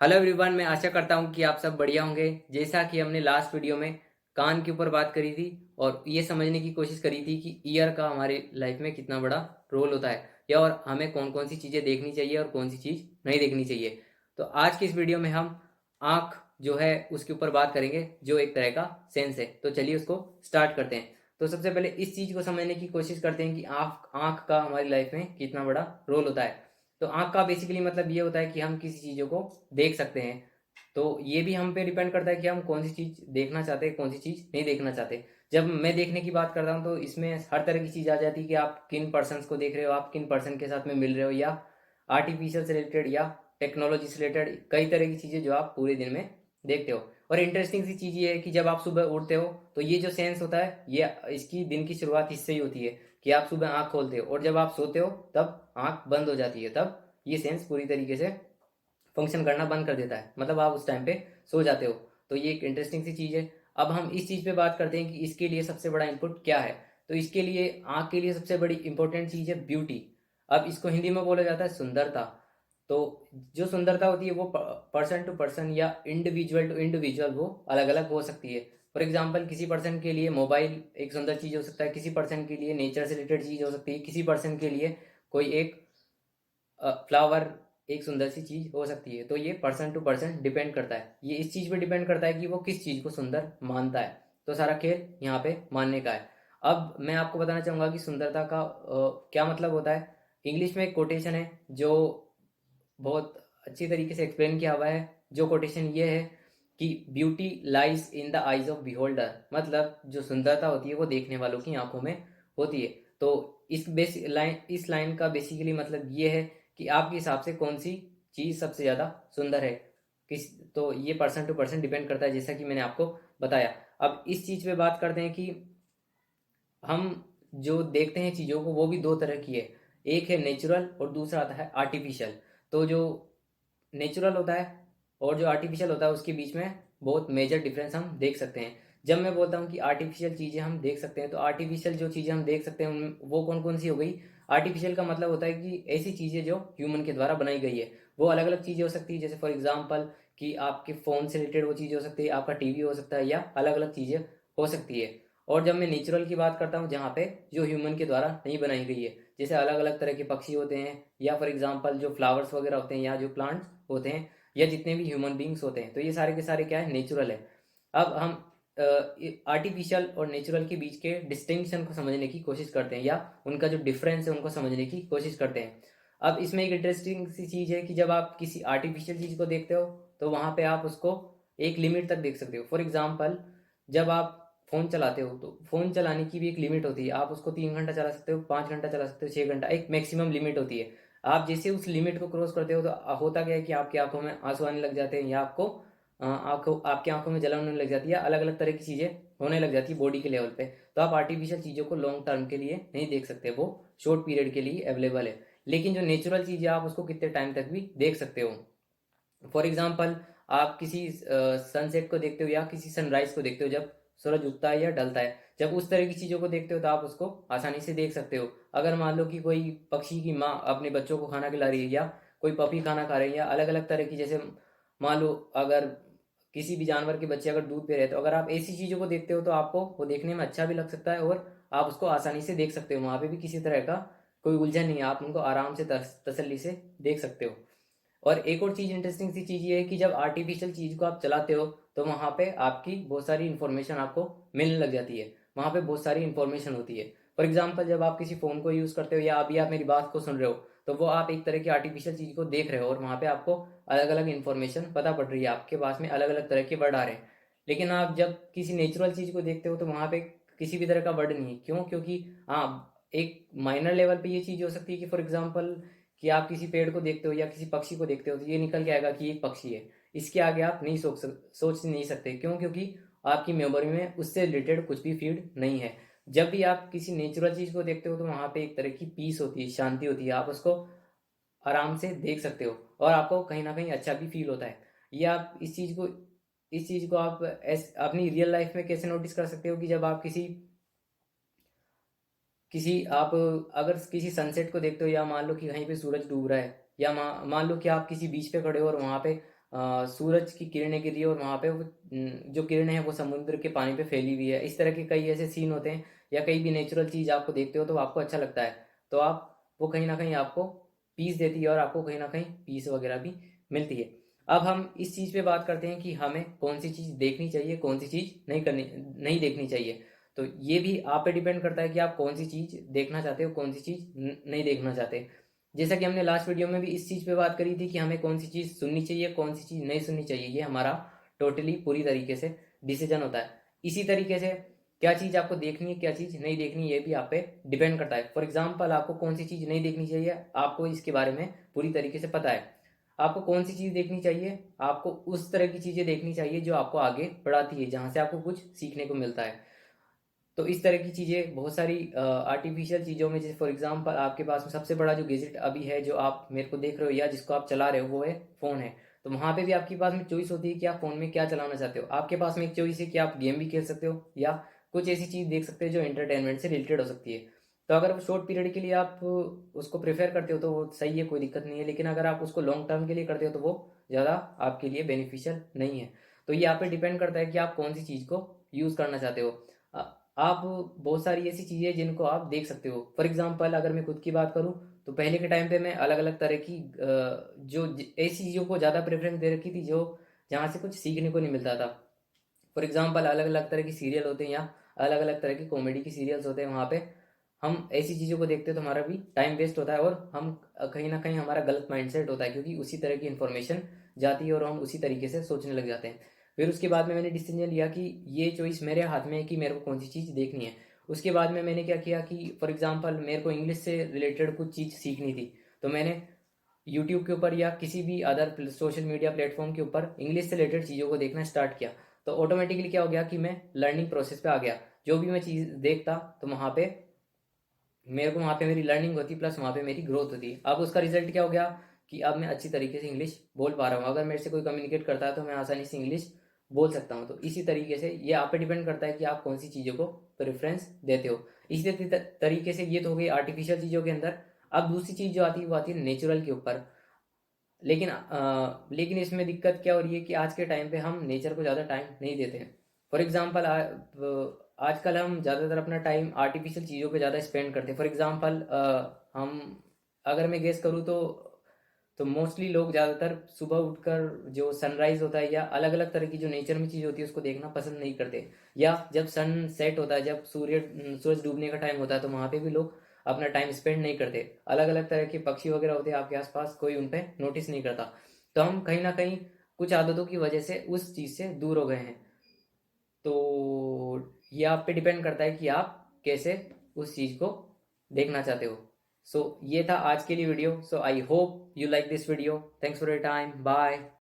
Hello everyone, मैं आशा करता हूँ कि आप सब बढ़िया होंगे। जैसा कि हमने लास्ट वीडियो में कान के ऊपर बात करी थी और ये समझने की कोशिश करी थी कि ईयर का हमारे लाइफ में कितना बड़ा रोल होता है या और हमें कौन कौन सी चीज़ें देखनी चाहिए और कौन सी चीज़ नहीं देखनी चाहिए। तो आज की इस वीडियो में हम आँख जो है उसके ऊपर बात करेंगे, जो एक तरह का सेंस है। तो चलिए उसको स्टार्ट करते हैं। तो सबसे पहले इस चीज़ को समझने की कोशिश करते हैं कि आँख आँख का हमारी लाइफ में कितना बड़ा रोल होता है। तो आँख का बेसिकली मतलब ये होता है कि हम किसी चीज़ों को देख सकते हैं। तो ये भी हम पे डिपेंड करता है कि हम कौन सी चीज़ देखना चाहते हैं, कौन सी चीज़ नहीं देखना चाहते। जब मैं देखने की बात करता हूँ तो इसमें हर तरह की चीज़ आ जाती है कि आप किन पर्सन्स को देख रहे हो, आप किन पर्सन के साथ में मिल रहे हो, या आर्टिफिशियल से रिलेटेड या टेक्नोलॉजी से रिलेटेड कई तरह की चीज़ें जो आप पूरे दिन में देखते हो। और इंटरेस्टिंग सी चीज़ ये है कि जब आप सुबह उठते हो तो ये जो सेंस होता है, ये इसकी दिन की शुरुआत इससे ही होती है कि आप सुबह आँख खोलते हो, और जब आप सोते हो तब आँख बंद हो जाती है। तब ये सेंस पूरी तरीके से फंक्शन करना बंद कर देता है, मतलब आप उस टाइम पे सो जाते हो। तो ये एक इंटरेस्टिंग सी चीज़ है। अब हम इस चीज़ पे बात करते हैं कि इसके लिए सबसे बड़ा इनपुट क्या है। तो इसके लिए आँख के लिए सबसे बड़ी इंपॉर्टेंट चीज़ है ब्यूटी। अब इसको हिंदी में बोला जाता है सुंदरता। तो जो सुंदरता होती है वो पर्सन टू पर्सन या इंडिविजुअल टू इंडिविजुअल वो अलग अलग हो सकती है। फॉर एग्जाम्पल, किसी पर्सन के लिए मोबाइल एक सुंदर चीज़ हो सकता है, किसी पर्सन के लिए नेचर से रिलेटेड चीज़ हो सकती है, किसी पर्सन के लिए कोई एक फ्लावर एक सुंदर सी चीज हो सकती है। तो ये पर्सन टू पर्सन डिपेंड करता है, ये इस चीज पे डिपेंड करता है कि वो किस चीज को सुंदर मानता है। तो सारा खेल यहाँ पे मानने का है। अब मैं आपको बताना चाहूंगा कि सुंदरता का क्या मतलब होता है। इंग्लिश में एक कोटेशन है जो बहुत अच्छी तरीके से एक्सप्लेन किया हुआ है। जो कोटेशन ये है कि beauty lies in the eyes of beholder, मतलब जो सुंदरता होती है वो देखने वालों की आंखों में होती है। तो इस लाइन का बेसिकली मतलब ये है कि आपके हिसाब से कौन सी चीज़ सबसे ज़्यादा सुंदर है। किस तो ये पर्सन टू पर्सन डिपेंड करता है, जैसा कि मैंने आपको बताया। अब इस चीज़ पे बात करते हैं कि हम जो देखते हैं चीज़ों को वो भी दो तरह की है। एक है नेचुरल और दूसरा आता है आर्टिफिशियल। तो जो नेचुरल होता है और जो आर्टिफिशियल होता है उसके बीच में बहुत मेजर डिफरेंस हम देख सकते हैं। जब मैं बोलता हूँ कि आर्टिफिशियल चीज़ें हम देख सकते हैं, तो आर्टिफिशियल जो चीज़ें हम देख सकते हैं वो कौन कौन सी हो गई। आर्टिफिशियल का मतलब होता है कि ऐसी चीज़ें जो ह्यूमन के द्वारा बनाई गई है। वो अलग अलग चीज़ें हो सकती है, जैसे फॉर एग्जाम्पल कि आपके फ़ोन से रिलेटेड वो चीज़ हो सकती है, आपका टीवी हो सकता है, या अलग अलग चीज़ें हो सकती है। और जब मैं नेचुरल की बात करता हूँ, जहाँ पे जो ह्यूमन के द्वारा नहीं बनाई गई है, जैसे अलग अलग तरह के पक्षी होते हैं, या फॉर एग्जाम्पल जो फ्लावर्स वगैरह होते हैं, या जो प्लांट्स होते हैं, या जितने भी ह्यूमन बींग्स होते हैं, तो ये सारे के सारे क्या है, नेचुरल है। अब हम आर्टिफिशियल और नेचुरल के बीच के डिस्टिंक्शन को समझने की कोशिश करते हैं, या उनका जो डिफरेंस है उनको समझने की कोशिश करते हैं। अब इसमें एक इंटरेस्टिंग सी चीज़ है कि जब आप किसी आर्टिफिशियल चीज़ को देखते हो तो वहाँ पे आप उसको एक लिमिट तक देख सकते हो। फॉर एग्जाम्पल, जब आप फ़ोन चलाते हो तो फ़ोन चलाने की भी एक लिमिट होती है। आप उसको 3 घंटा चला सकते हो, 5 घंटा चला सकते हो, 6 घंटा, एक मैक्सिमम लिमिट होती है। आप जैसे उस लिमिट को क्रॉस करते हो तो होता क्या है कि आपकी आंखों में आंसू आने लग जाते हैं, या आंखों आपकी आंखों में जलन होने लग जाती है, अलग अलग तरह की चीज़ें होने लग जाती है बॉडी के लेवल पे। तो आप आर्टिफिशियल चीज़ों को लॉन्ग टर्म के लिए नहीं देख सकते, वो शॉर्ट पीरियड के लिए अवेलेबल है। लेकिन जो नेचुरल चीज़ है आप उसको कितने टाइम तक भी देख सकते हो। फॉर एग्जाम्पल, आप किसी सनसेट को देखते हो या किसी सनराइज को देखते हो, जब सूरज उगता है या ढलता है, जब उस तरह की चीज़ों को देखते हो तो आप उसको आसानी से देख सकते हो। अगर मान लो कि कोई पक्षी की माँ अपने बच्चों को खाना खिला रही है, या कोई पपी खाना खा रही है, या अलग अलग तरह की, जैसे मान लो अगर किसी भी जानवर के बच्चे अगर दूध पी रहे हैं, तो अगर आप ऐसी चीज़ों को देखते हो तो आपको वो देखने में अच्छा भी लग सकता है, और आप उसको आसानी से देख सकते हो। वहाँ पे भी किसी तरह का कोई उलझन नहीं है, आप उनको आराम से तसल्ली से देख सकते हो। और एक और चीज़ इंटरेस्टिंग सी चीज़ ये है कि जब आर्टिफिशियल चीज़ को आप चलाते हो तो वहाँ पे आपकी बहुत सारी इन्फॉर्मेशन आपको मिलने लग जाती है। वहाँ पे बहुत सारी इन्फॉर्मेशन होती है। फॉर एग्जाम्पल, जब आप किसी फ़ोन को यूज़ करते हो या अभी आप मेरी बात को सुन रहे हो, तो वो आप एक तरह की आर्टिफिशियल चीज़ को देख रहे हो, और वहाँ पे आपको अलग अलग इन्फॉर्मेशन पता पड़ रही है, आपके पास में अलग अलग तरह के वर्ड आ रहे हैं। लेकिन आप जब किसी नेचुरल चीज़ को देखते हो तो वहाँ पे किसी भी तरह का वर्ड नहीं है। क्यों? क्योंकि हाँ, एक माइनर लेवल पे ये चीज़ हो सकती है कि फॉर एग्जाम्पल कि आप किसी पेड़ को देखते हो या किसी पक्षी को देखते हो तो ये निकल के आएगा कि ये एक पक्षी है। इसके आगे आप नहीं सोच नहीं सकते। क्यों? क्योंकि आपकी मेमोरी में उससे रिलेटेड कुछ भी फीड नहीं है। जब भी आप किसी नेचुरल चीज़ को देखते हो तो वहाँ पे एक तरह की पीस होती है, शांति होती है, आप उसको आराम से देख सकते हो, और आपको कहीं ना कहीं अच्छा भी फील होता है। ये आप इस चीज़ को आप अपनी रियल लाइफ में कैसे नोटिस कर सकते हो कि जब आप किसी किसी आप अगर किसी सनसेट को देखते हो, या मान लो कि कहीं पे सूरज डूब रहा है, या मान लो कि आप किसी बीच पे खड़े हो और वहाँ पे सूरज की किरणें गिर रही है और वहाँ पे वो जो किरणें हैं वो समुद्र के पानी पे फैली हुई है। इस तरह के कई ऐसे सीन होते हैं, या कई भी नेचुरल चीज़ आपको देखते हो तो आपको अच्छा लगता है, तो आप वो कहीं ना कहीं आपको पीस देती है और आपको कहीं ना कहीं पीस वगैरह भी मिलती है। अब हम इस चीज़ पे बात करते हैं कि हमें कौन सी चीज़ देखनी चाहिए, कौन सी चीज़ नहीं देखनी चाहिए। तो ये भी आप पे डिपेंड करता है कि आप कौन सी चीज़ देखना चाहते हो, कौन सी चीज़ नहीं देखना चाहते। जैसा कि हमने लास्ट वीडियो में भी इस चीज़ पे बात करी थी कि हमें कौन सी चीज़ सुननी चाहिए, कौन सी चीज़ नहीं सुननी चाहिए, ये हमारा टोटली पूरी तरीके से डिसीजन होता है। इसी तरीके से क्या चीज़ आपको देखनी है, क्या चीज़ नहीं देखनी, ये भी आप पे डिपेंड करता है। फॉर एग्जाम्पल, आपको कौन सी चीज़ नहीं देखनी चाहिए, आपको इसके बारे में पूरी तरीके से पता है। आपको कौन सी चीज़ देखनी चाहिए, आपको उस तरह की चीज़ें देखनी चाहिए जो आपको आगे बढ़ाती है, जहाँ से आपको कुछ सीखने को मिलता है। तो इस तरह की चीज़ें बहुत सारी आर्टिफिशियल चीज़ों में, जैसे फॉर एग्जांपल आपके पास में सबसे बड़ा जो गैजेट अभी है, जो आप मेरे को देख रहे हो या जिसको आप चला रहे हो, वो है फ़ोन है। तो वहाँ पे भी आपके पास में चॉइस होती है कि आप फ़ोन में क्या चलाना चाहते हो। आपके पास में एक चॉइस है कि आप गेम भी खेल सकते हो या कुछ ऐसी चीज़ देख सकते हो जो एंटरटेनमेंट से रिलेटेड हो सकती है। तो अगर वो शॉर्ट पीरियड के लिए आप उसको प्रेफर करते हो तो वो सही है, कोई दिक्कत नहीं है। लेकिन अगर आप उसको लॉन्ग टर्म के लिए करते हो तो वो ज़्यादा आपके लिए बेनिफिशियल नहीं है। तो ये आप पे डिपेंड करता है कि आप कौन सी चीज़ को यूज़ करना चाहते हो। आप बहुत सारी ऐसी चीज़ें जिनको आप देख सकते हो। फॉर एग्जांपल, अगर मैं खुद की बात करूँ तो पहले के टाइम पे मैं अलग अलग तरह की ऐसी चीज़ों को ज़्यादा प्रेफरेंस दे रखी थी जो जहाँ से कुछ सीखने को नहीं मिलता था। फॉर एग्जांपल, अलग अलग तरह की सीरियल होते हैं या अलग अलग तरह की कॉमेडी की सीरियल्स होते हैं, वहाँ पे हम ऐसी चीज़ों को देखते हैं तो हमारा भी टाइम वेस्ट होता है और हम कहीं ना कहीं हमारा गलत माइंडसेट होता है, क्योंकि उसी तरह की इन्फॉर्मेशन जाती है और हम उसी तरीके से सोचने लग जाते हैं। फिर उसके बाद में मैंने डिसीजन लिया कि ये चॉइस मेरे हाथ में है कि मेरे को कौन सी चीज़ देखनी है। उसके बाद में मैंने क्या किया कि फॉर एग्जांपल, मेरे को इंग्लिश से रिलेटेड कुछ चीज़ सीखनी थी, तो मैंने यूट्यूब के ऊपर या किसी भी अदर सोशल मीडिया प्लेटफॉर्म के ऊपर इंग्लिश से रिलेटेड चीज़ों को देखना स्टार्ट किया। तो ऑटोमेटिकली क्या हो गया कि मैं लर्निंग प्रोसेस पे आ गया। जो भी मैं चीज़ देखता तो वहाँ पे मेरे को वहाँ पे मेरी लर्निंग होती, प्लस वहाँ पे मेरी ग्रोथ होती। अब उसका रिजल्ट क्या हो गया कि अब मैं अच्छी तरीके से इंग्लिश बोल पा रहा हूँ। अगर मेरे से कोई कम्युनिकेट करता है तो मैं आसानी से इंग्लिश बोल सकता हूँ। तो इसी तरीके से ये आप पे डिपेंड करता है कि आप कौन सी चीज़ों को प्रेफरेंस देते हो। इसी तरीके से ये तो हो गई आर्टिफिशियल चीज़ों के अंदर। अब दूसरी चीज़ जो आती है वो आती है नेचुरल के ऊपर। लेकिन इसमें दिक्कत क्या हो रही है कि आज के टाइम पे हम नेचर को ज़्यादा टाइम नहीं देते हैं। फॉर एग्जांपल, आजकल हम ज़्यादातर अपना टाइम आर्टिफिशियल चीज़ों पे ज़्यादा स्पेंड करते हैं। फॉर एग्जांपल, हम अगर मैं गेस करूँ तो मोस्टली लोग ज़्यादातर सुबह उठकर जो सनराइज़ होता है या अलग अलग तरह की जो नेचर में चीज़ होती है उसको देखना पसंद नहीं करते। या जब सन सेट होता है, जब सूरज डूबने का टाइम होता है, तो वहाँ पे भी लोग अपना टाइम स्पेंड नहीं करते। अलग अलग तरह के पक्षी वगैरह होते हैं आपके आसपास, कोई उन पे नोटिस नहीं करता। तो हम कहीं ना कहीं कुछ आदतों की वजह से उस चीज़ से दूर हो गए हैं। तो ये आप पे डिपेंड करता है कि आप कैसे उस चीज़ को देखना चाहते हो। सो ये था आज के लिए video. So I hope you like this video. Thanks for your time. Bye.